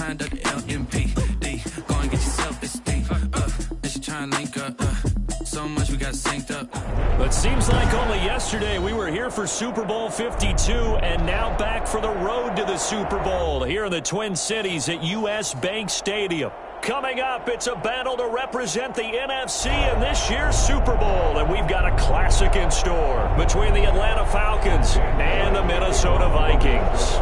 signed up to LMPD. Go and get yourself this thing. And she trying to link up. So much we got synced up. But seems like only yesterday we were here for Super Bowl 52 and now back for the road to the Super Bowl here in the Twin Cities at US Bank Stadium. Coming up, it's a battle to represent the NFC in this year's Super Bowl, and we've got a classic in store between the Atlanta Falcons and the Minnesota Vikings.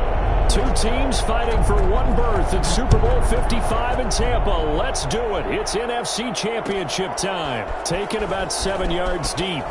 Two teams fighting for one berth at Super Bowl 55 in Tampa. Let's do it. It's NFC Championship time. Taken about 7 yards deep.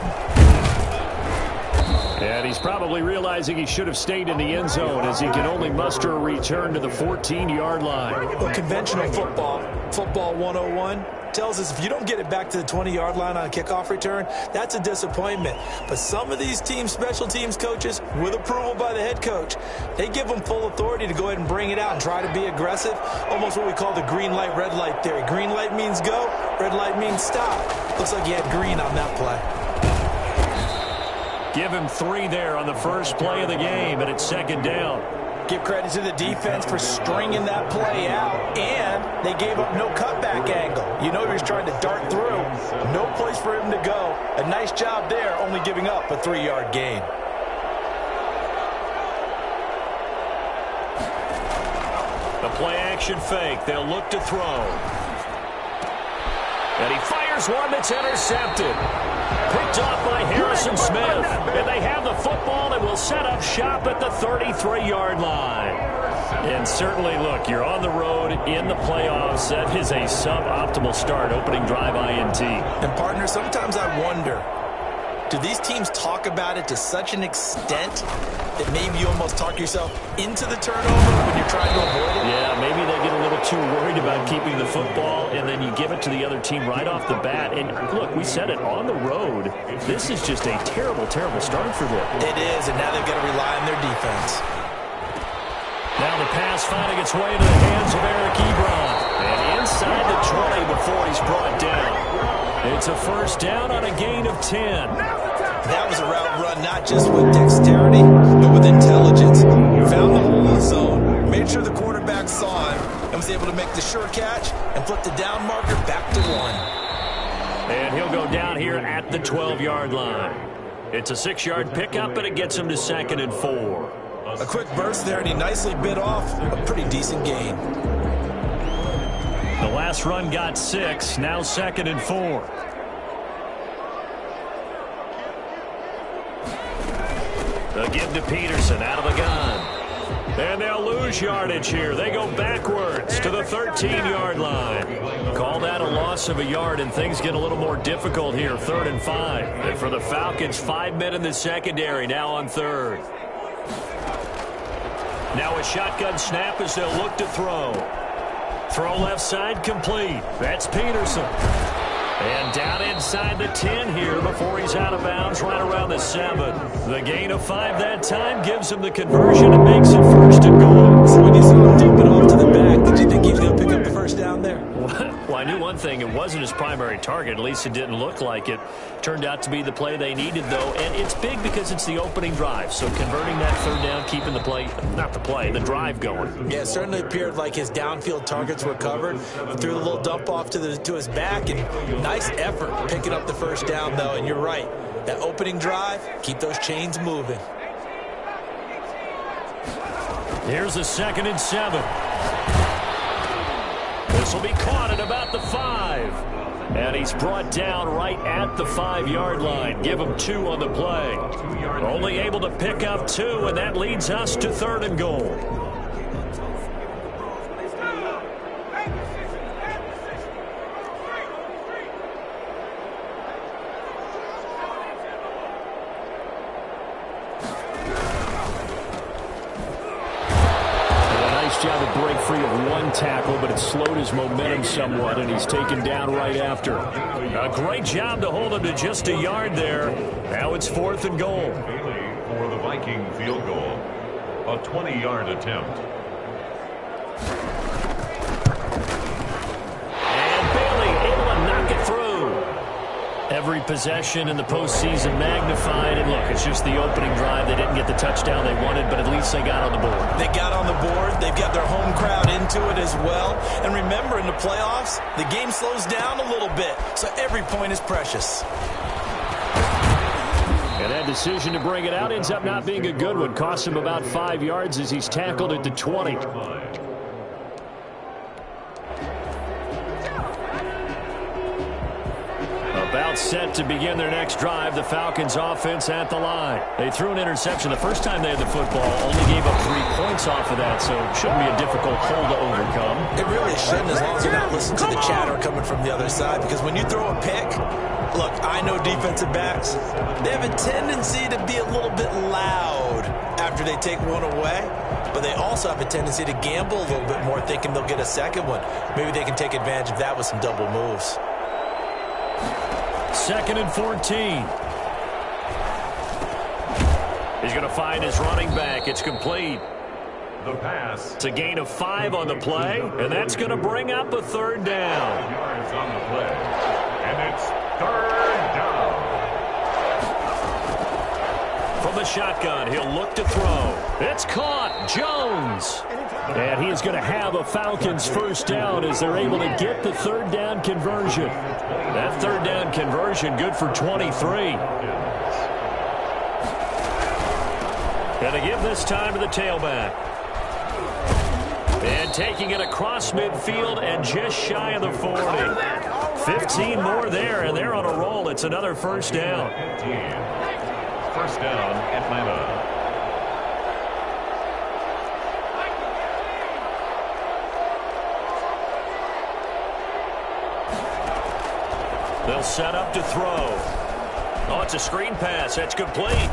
And he's probably realizing he should have stayed in the end zone as he can only muster a return to the 14-yard line. Well, conventional football 101, tells us if you don't get it back to the 20-yard line on a kickoff return, that's a disappointment. But some of these teams, special teams coaches, with approval by the head coach, they give them full authority to go ahead and bring it out and try to be aggressive, almost what we call the green light, red light theory. Green light means go, red light means stop. Looks like he had green on that play. Give him 3 there on the first play of the game, and it's second down. Give credit to the defense for stringing that play out, and they gave up no cutback angle. You know he was trying to dart through. No place for him to go. A nice job there, only giving up a 3-yard gain. The play-action fake. They'll look to throw. And he fires one that's intercepted. Picked off by Harrison Smith. And they have the football and will set up shop at the 33-yard line. And certainly, look, you're on the road in the playoffs. That is a suboptimal start, opening drive INT. And, partner, sometimes I wonder, do these teams talk about it to such an extent that maybe you almost talk yourself into the turnover when you're trying to avoid it? Yeah, maybe they get a little too worried about keeping the football, and then you give it to the other team right off the bat. And, look, we said it, on the road, this is just a terrible, terrible start for them. It is, and now they've got to rely on their defense. Now the pass finding its way to the hands of Eric Ebron. And inside the 20 before he's brought down. It's a first down on a gain of 10. That was a route run not just with dexterity, but with intelligence. Found the hole in the zone, made sure the quarterback saw him, and was able to make the sure catch and flip the down marker back to 1. And he'll go down here at the 12-yard line. It's a 6-yard pickup, and it gets him to 2nd and 4. A quick burst there, and he nicely bit off a pretty decent gain. The last run got 6, now 2nd and 4. They'll give to Peterson out of the gun. And they'll lose yardage here. They go backwards to the 13-yard line. Call that a loss of a yard, and things get a little more difficult here, 3rd and 5. And for the Falcons, 5 men in the secondary now on 3rd. Now a shotgun snap as they'll look to throw. Throw left side complete. That's Peterson. And down inside the 10 here before he's out of bounds right around the 7. The gain of 5 that time gives him the conversion and makes it 1st and goal. So when you saw him dip it off to the back, did you think he was going to pick up the first down there? Well, I knew one thing. It wasn't his primary target. At least it didn't look like it. Turned out to be the play they needed, though. And it's big because it's the opening drive. So converting that 3rd down, keeping the drive going. Yeah, it certainly appeared like his downfield targets were covered. He threw a little dump off to his back, and nice effort picking up the first down, though. And you're right. That opening drive, keep those chains moving. Here's a 2nd and 7. This will be caught at about the 5. And he's brought down right at the 5-yard line. Give him 2 on the play. Only able to pick up 2, and that leads us to 3rd and goal. Job to break free of 1 tackle, but it slowed his momentum somewhat, and he's taken down right after. A great job to hold him to just a yard there. Now it's 4th and goal. For the Viking field goal, a 20-yard attempt. And Bailey able to knock it through. Every possession in the postseason magnified. And look, it's just the opening drive. They didn't get the touchdown they wanted, but at least they got on the board. They got on the board. They've got their home crowd into to it as well. And remember, in the playoffs, the game slows down a little bit, so every point is precious. And that decision to bring it out ends up not being a good one. Cost him about 5 yards as he's tackled at the 20. About set to begin their next drive, the Falcons offense at the line. They threw an interception the first time they had the football, only gave up 3 points off of that, so it shouldn't be a difficult hole to overcome. It really shouldn't, as long as you're not listening to the chatter coming from the other side, because when you throw a pick, look, I know defensive backs, they have a tendency to be a little bit loud after they take one away, but they also have a tendency to gamble a little bit more, thinking they'll get a second one. Maybe they can take advantage of that with some double moves. 2nd and 14. He's going to find his running back. It's complete. The pass. It's a gain of 5 on the play, and that's going to bring up a 3rd down. 5 yards on the play. And it's 3rd down. From the shotgun, he'll look to throw. It's caught. Jones. And he is going to have a Falcons 1st down as they're able to get the 3rd down conversion. That 3rd down conversion good for 23. And to give this time to the tailback. And taking it across midfield and just shy of the 40. 15 more there, and they're on a roll. It's another 1st down. 1st down, Atlanta. They'll set up to throw. Oh, it's a screen pass. That's complete.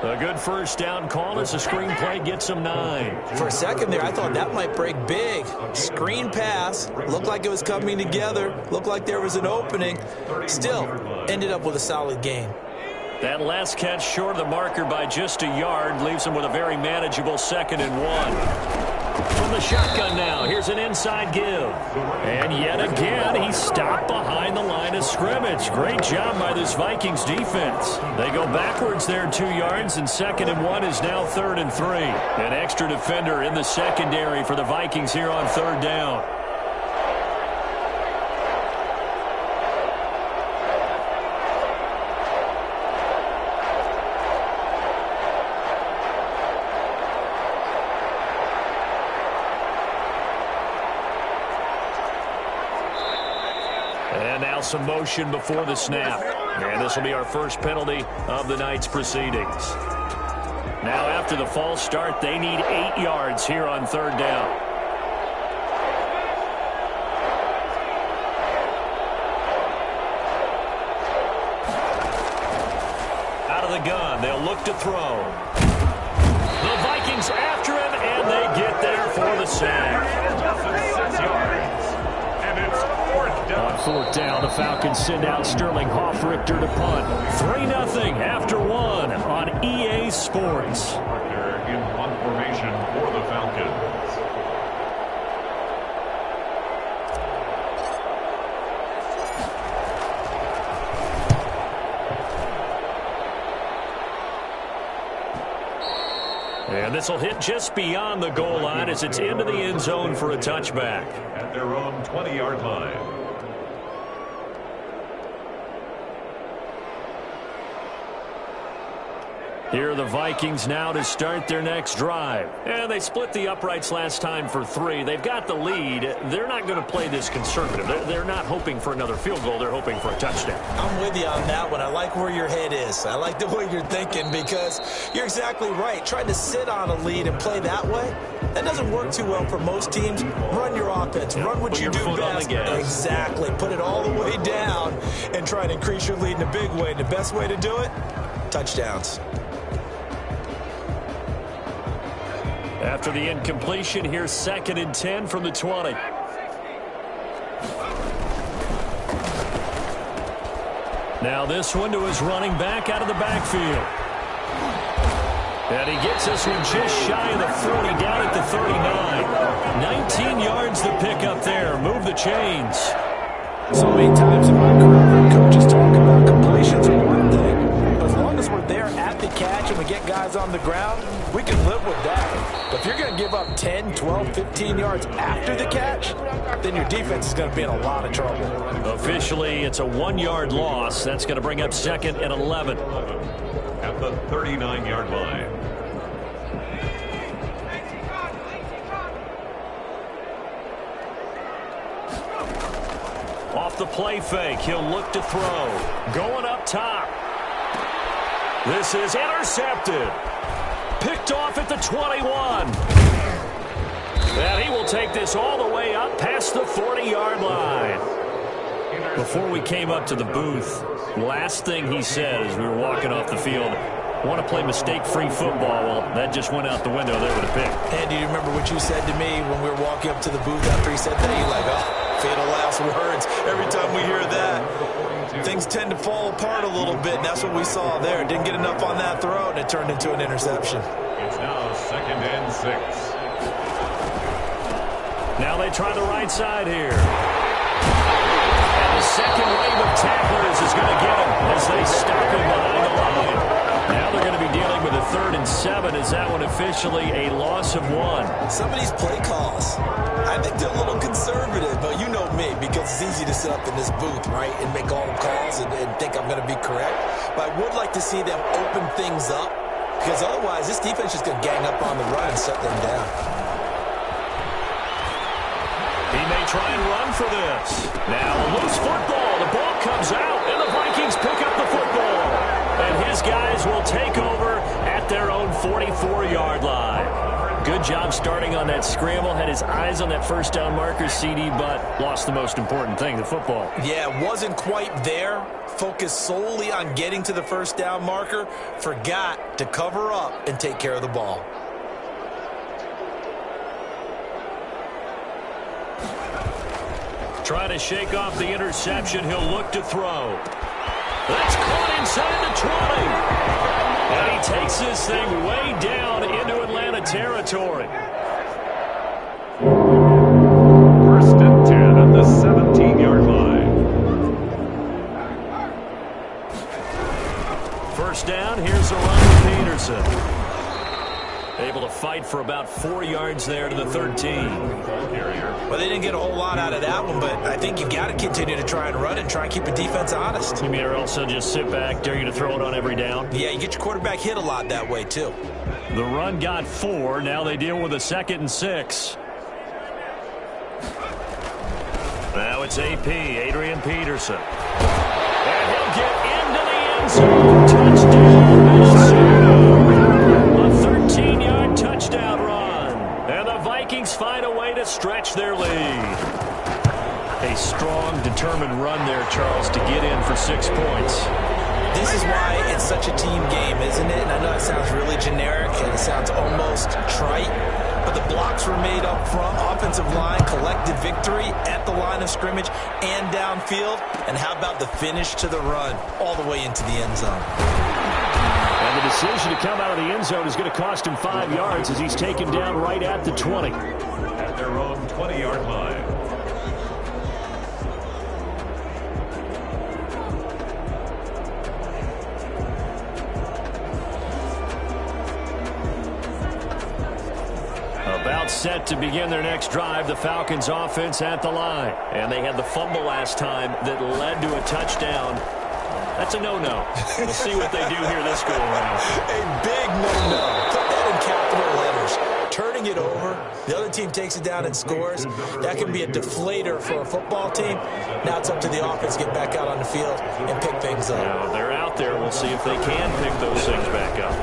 A good 1st down call as the screen play gets them 9. For a second there, I thought that might break big. Screen pass. Looked like it was coming together. Looked like there was an opening. Still, ended up with a solid gain. That last catch short of the marker by just a yard leaves them with a very manageable 2nd and 1. From the shotgun now, here's an inside give. And yet again, he's stopped behind the line of scrimmage. Great job by this Vikings defense. They go backwards there 2 yards, and 2nd and 1 is now 3rd and 3. An extra defender in the secondary for the Vikings here on 3rd down. And now some motion before the snap. And this will be our first penalty of the night's proceedings. Now after the false start, they need 8 yards here on 3rd down. Out of the gun, they'll look to throw. The Vikings after him, and they get there for the sack. 6 yards. And it's 4th down. On 4th down, the Falcons send out Sterling Hoffrichter to punt. 3-0 after 1 on EA Sports. They're in punt formation for the Falcons. And this will hit just beyond the goal line as it's into the end zone for a touchback. At their own 20-yard line. Here are the Vikings now to start their next drive. And they split the uprights last time for 3. They've got the lead. They're not going to play this conservative. They're not hoping for another field goal. They're hoping for a touchdown. I'm with you on that one. I like where your head is. I like the way you're thinking because you're exactly right. Trying to sit on a lead and play that way, that doesn't work too well for most teams. Run your offense. Run what you do best. Exactly. Put it all the way down and try and increase your lead in a big way. And the best way to do it, touchdowns. After the incompletion, here's 2nd and 10 from the 20. Now this one to his running back out of the backfield. And he gets this one just shy of the 40, down at the 39. 19 yards to pick up there. Move the chains. So many times in my career, coaches talk about completions are one thing. But as long as we're there at the catch and we get guys on the ground, we can live with that. But if you're going to give up 10, 12, 15 yards after the catch, then your defense is going to be in a lot of trouble. Officially, it's a 1-yard loss. That's going to bring up 2nd and 11. At the 39-yard line. Off the play fake, he'll look to throw. Going up top. This is intercepted. Picked off at the 21. And he will take this all the way up past the 40-yard line. Before we came up to the booth, last thing he said as we were walking off the field, want to play mistake-free football. Well, that just went out the window there with a pick. And do you remember what you said to me when we were walking up to the booth after he said that? You're like, oh, fatal last words. Every time we hear that, things tend to fall apart a little bit, and that's what we saw there. Didn't get enough on that throw, and it turned into an interception. It's now 2nd and 6. Now they try the right side here. And the second wave of tacklers is going to get him as they stop him behind the line. Now they're going to be dealing with a 3rd and 7. Is that one officially a loss of 1? Some of these play calls, I think they're a little conservative, but you know me, because it's easy to sit up in this booth, right, and make all the calls and think I'm going to be correct. But I would like to see them open things up, because otherwise this defense is going to gang up on the run and shut them down. He may try and run for this. Now a loose football. The ball comes out, and the Vikings pick up the football. And his guys will take over at their own 44-yard line. Good job starting on that scramble. Had his eyes on that first down marker, CD, but lost the most important thing, the football. Yeah, wasn't quite there. Focused solely on getting to the first down marker. Forgot to cover up and take care of the ball. Trying to shake off the interception. He'll look to throw. That's caught inside the 20. And he takes this thing way down into Atlanta territory. 1st and 10 at the 17-yard line. First down, here's a run to Peterson. Able to fight for about 4 yards there to the 13. Well, they didn't get a whole lot out of that one, but I think you've got to continue to try and run and try and keep the defense honest. You mean or also just sit back, dare you to throw it on every down? Yeah, you get your quarterback hit a lot that way, too. The run got 4. Now they deal with a 2nd and 6. Now it's AP, Adrian Peterson. And he'll get into the end zone. Touchdown, Minnesota. A 13-yard touchdown run. And the Vikings find a way to stretch their lead. A strong, determined run there, Charles, to get in for 6 points. This is why it's such a team game, isn't it? And I know it sounds really generic and it sounds almost trite, but the blocks were made up front. Offensive line collected victory at the line of scrimmage and downfield. And how about the finish to the run all the way into the end zone? And the decision to come out of the end zone is going to cost him 5 yards as he's taken down right at the 20. At their own 20-yard line. About set to begin their next drive, the Falcons offense at the line. And they had the fumble last time that led to a touchdown. That's a no-no. We'll see what they do here this go around. A big no-no. Put that in capital letters. Turning it over, the other team takes it down and scores. That can be a deflator for a football team. Now it's up to the offense to get back out on the field and pick things up. Now, they're out there. We'll see if they can pick those things back up.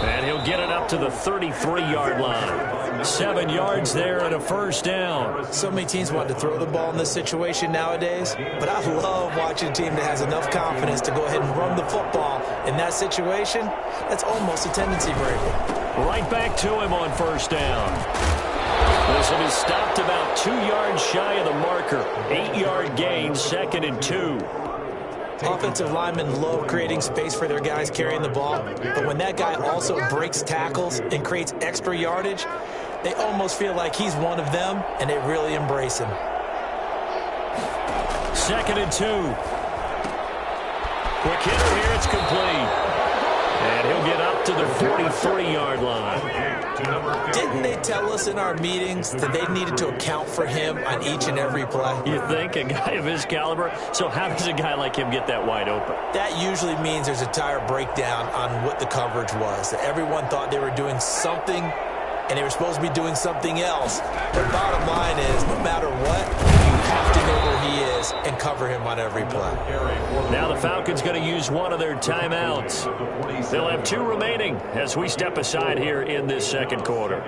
And he'll get it up to the 33-yard line. 7 yards there and a first down. So many teams want to throw the ball in this situation nowadays, but I love watching a team that has enough confidence to go ahead and run the football in that situation. That's almost a tendency breaker. Right back to him on first down. This one is stopped about 2 yards shy of the marker. 8-yard gain, 2nd and 2. Offensive linemen love creating space for their guys carrying the ball, but when that guy also breaks tackles and creates extra yardage, they almost feel like he's one of them, and they really embrace him. 2nd and 2. Quick hitter here, it's complete. And he'll get up to the 43-yard line. Didn't they tell us in our meetings that they needed to account for him on each and every play? You think? A guy of his caliber? So how does a guy like him get that wide open? That usually means there's a tire breakdown on what the coverage was. That everyone thought they were doing something, and they were supposed to be doing something else. But bottom line is, no matter what, you have to know where he is and cover him on every play. Now the Falcons going to use one of their timeouts. They'll have 2 remaining as we step aside here in this second quarter.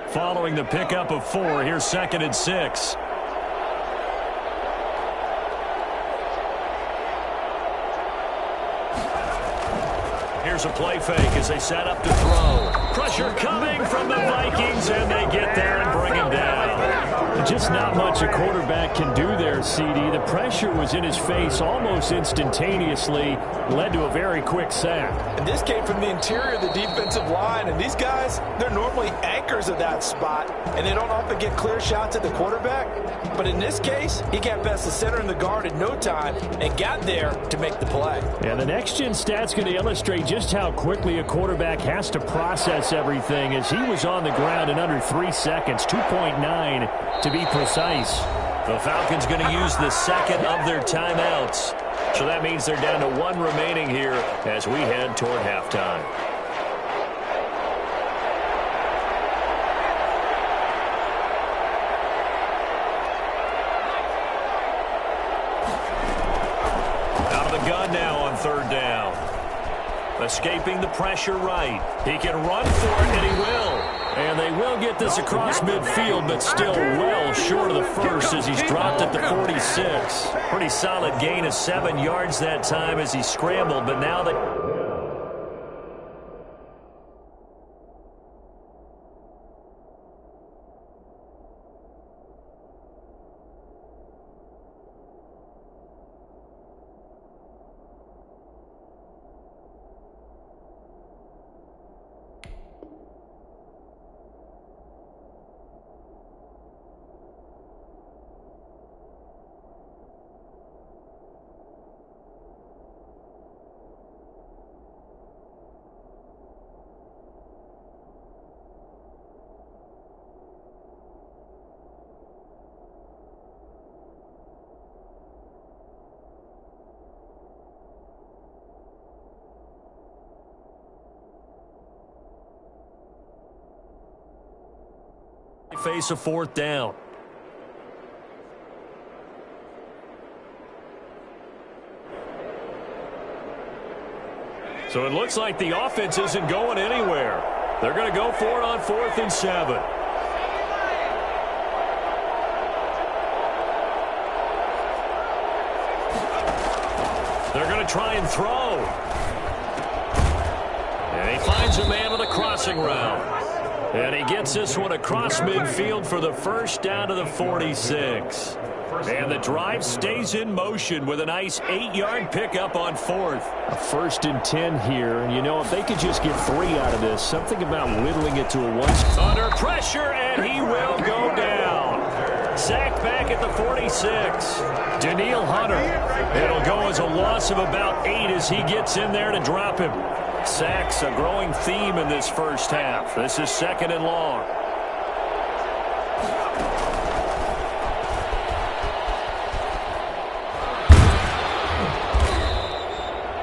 Following the pickup of 4, here's 2nd and 6. Here's a play fake as they set up to throw. Pressure coming from the Vikings, and they get there and bring him down. Just not much a quarterback can do there, CD. The pressure was in his face almost instantaneously, led to a very quick sack. And this came from the interior of the defensive line, and these guys, they're normally anchors of that spot, and they don't often get clear shots at the quarterback. But in this case, he got past the center and the guard in no time and got there to make the play. And the next-gen stat's going to illustrate just how quickly a quarterback has to process everything, as he was on the ground in under 3 seconds, 2.9 to be precise. The Falcons going to use the second of their timeouts. So that means they're down to 1 remaining here as we head toward halftime. Out of the gun now on 3rd down. Escaping the pressure right. He can run for it, and he will. And they will get this across midfield, but still well short of the first as he's dropped at the 46. Pretty solid gain of 7 yards that time as he scrambled, but now they... face a 4th down. So it looks like the offense isn't going anywhere. They're going to go for it on 4th and 7. They're going to try and throw. And he finds a man with a crossing route. And he gets this one across midfield for the first down to the 46. And the drive stays in motion with a nice 8-yard pickup on 4th. A 1st and 10 here, and you know, if they could just get 3 out of this, something about whittling it to a 1. Under pressure, and he will go down. Sacked back at the 46. Danielle Hunter. It'll go as a loss of about 8 as he gets in there to drop him. Sacks, a growing theme in this first half. This is 2nd and long.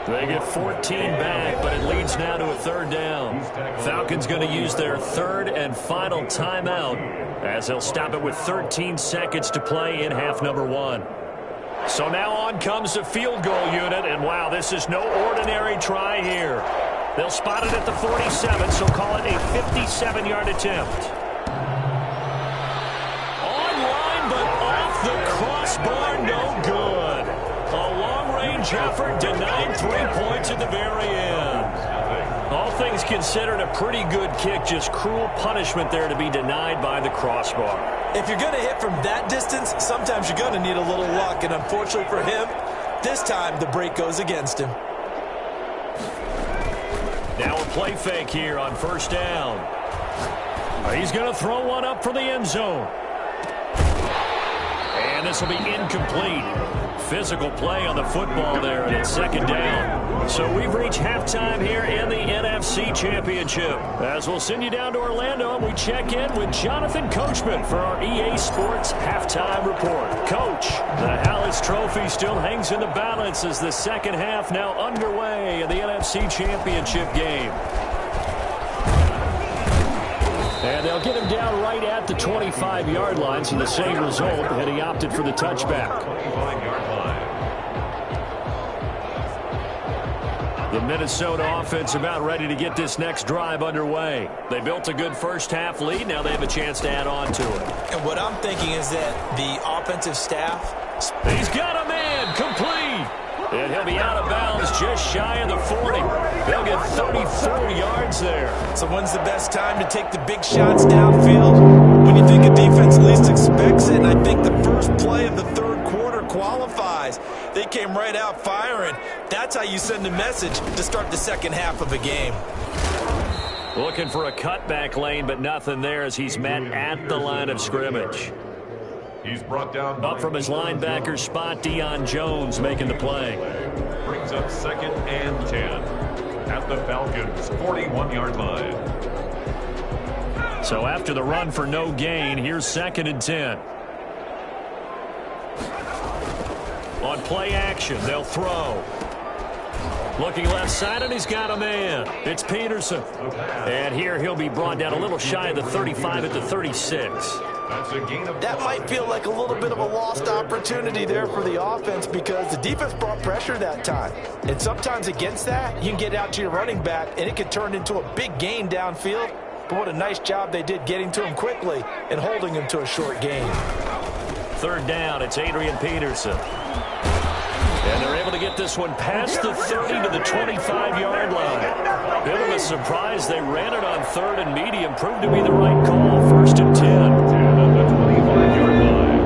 They get 14 back, but it leads now to a 3rd down. Falcons going to use their 3rd and final timeout as they'll stop it with 13 seconds to play in half number 1. So now on comes the field goal unit, and wow, this is no ordinary try here. They'll spot it at the 47, so call it a 57-yard attempt. Online, but off the crossbar, no good. A long-range effort denied 3 points at the very end. All things considered, a pretty good kick, just cruel punishment there to be denied by the crossbar. If you're going to hit from that distance, sometimes you're going to need a little luck, and unfortunately for him, this time the break goes against him. Now a play fake here on 1st down. He's going to throw one up for the end zone. And this will be incomplete. physical play on the football there, and it's second down. So we've reached halftime here in the NFC Championship. As we'll send you down to Orlando, and we check in with Jonathan Coachman for our EA Sports Halftime Report. Coach, the Hallis Trophy still hangs in the balance as the second half now underway in the NFC Championship game. And they'll get him down right at the 25-yard line, so the same result, and he opted for the touchback. 25-yard line. The Minnesota offense about ready to get this next drive underway. They built a good first-half lead. Now they have a chance to add on to it. And what I'm thinking is that the offensive staff... He's got a man complete. And he'll be out of bounds just shy of the 40. They'll get 34 yards there. So when's the best time to take the big shots downfield? When you think a defense least expects it, and I think the first play of the third quarter qualifies. They came right out firing. That's how you send a message to start the second half of a game. Looking for a cutback lane, but nothing there as he's met at the line of scrimmage. He's brought down up from his linebacker spot, Deion Jones making the play. Brings up second and 10 at the Falcons' 41-yard line. So after the run for no gain, here's second and 10. On play action, they'll throw. Looking left side, and he's got a man. It's Peterson. And here he'll be brought down a little shy of the 35 at the 36. That's a gain of that might feel like a little bit of a lost opportunity there for the offense because the defense brought pressure that time. And sometimes against that, you can get out to your running back, and it could turn into a big gain downfield. But what a nice job they did getting to him quickly and holding him to a short gain. Third down, it's Adrian Peterson. And they're able to get this one past the 30 to the 25-yard line. Bit of a surprise. They ran it on third and medium. Proved to be the right call. First and 10. At the 25-yard line.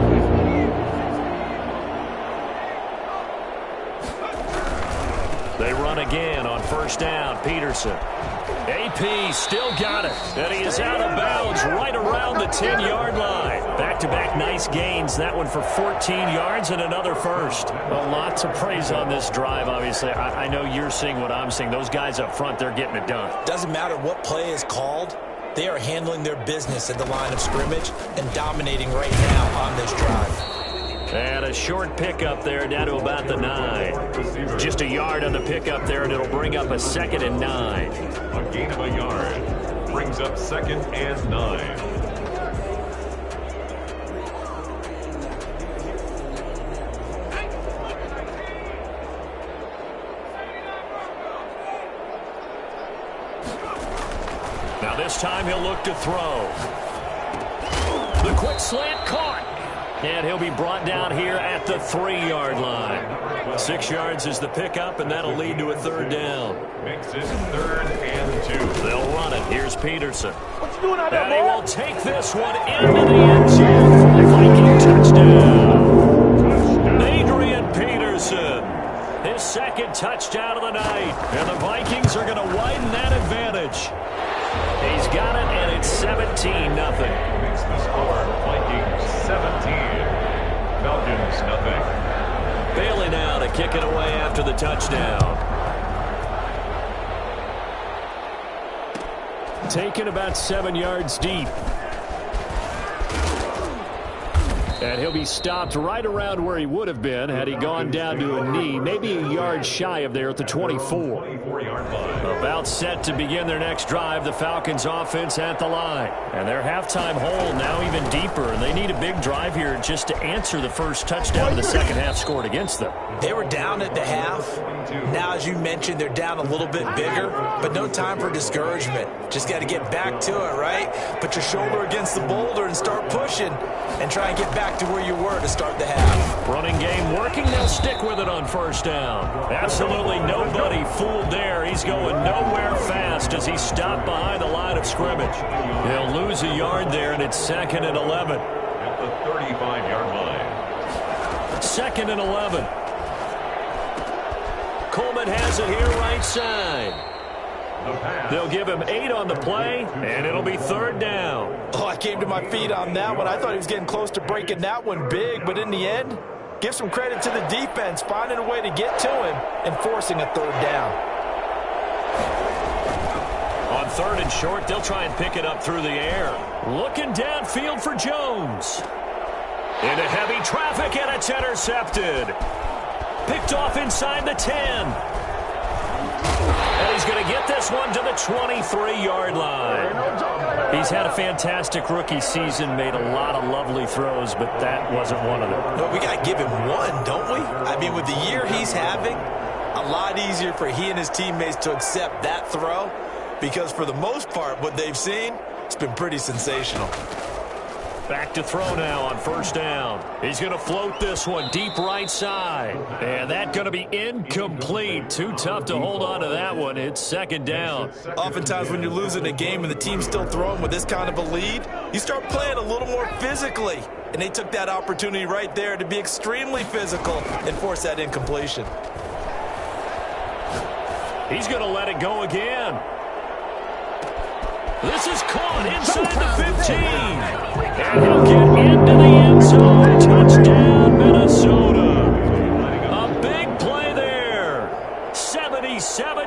They run again on first down. Peterson. AP still got it. And he is out of bounds right around the 10-yard line. Back-to-back nice gains. That one for 14 yards and another first. Well, lots of praise on this drive, obviously. I know you're seeing what I'm seeing. Those guys up front, they're getting it done. Doesn't matter what play is called. They are handling their business at the line of scrimmage and dominating right now on this drive. And a short pickup there down to about the 9. Just a yard on the pickup there, and it'll bring up a second and 9. A gain of a yard brings up second and 9. Now this time he'll look to throw. The quick slant caught. And he'll be brought down here at the 3-yard line. 6 yards is the pickup, and that'll lead to a third down. Makes it third and 2. They'll run it. Here's Peterson. What's doing out there, and he will take this one into the end zone for a Viking touchdown. Adrian Peterson. His second touchdown of the night. And the Vikings are going to widen that advantage. He's got it, and it's 17-0. Makes the score Vikings 17. Falcons nothing. Bailey now to kick it away after the touchdown. Taken about 7 yards deep. And he'll be stopped right around where he would have been had he gone down to a knee, maybe a yard shy of there at the 24. 24-yard line. About set to begin their next drive, the Falcons offense at the line. And their halftime hole now even deeper, and they need a big drive here just to answer the first touchdown of the second half scored against them. They were down at the half. Now, as you mentioned, they're down a little bit bigger, but no time for discouragement. Just got to get back to it, right? Put your shoulder against the boulder and start pushing and try and get back to where you were to start the half. Running game working. They'll stick with it on first down. Absolutely nobody fooled there. He's going nowhere fast as he stopped behind the line of scrimmage. He'll lose a yard there, and it's second and 11. At the 35-yard line. Second and 11. Coleman has it here right side. They'll give him 8 on the play, and it'll be third down. Oh, I came to my feet on that one. I thought he was getting close to breaking that one big, but in the end, Give some credit to the defense, finding a way to get to him and forcing a third down. On 3rd and short, they'll try and pick it up through the air. Looking downfield for Jones. Into heavy traffic, and it's intercepted. Picked off inside the 10. And he's going to get this one to the 23-yard line. He's had a fantastic rookie season, made a lot of lovely throws, but that wasn't one of them. No, we got to give him one, don't we? I mean, with the year he's having, a lot easier for he and his teammates to accept that throw because for the most part, what they've seen, it's been pretty sensational. Back to throw now on 1st down. He's going to float this one deep right side. And that's going to be incomplete. Too tough to hold on to that one. It's 2nd down. Oftentimes when you're losing a game and the team's still throwing with this kind of a lead, you start playing a little more physically. And they took that opportunity right there to be extremely physical and force that incompletion. He's going to let it go again. This is caught inside the 15. And he'll get into the end zone. Touchdown, Minnesota. A big play there. 77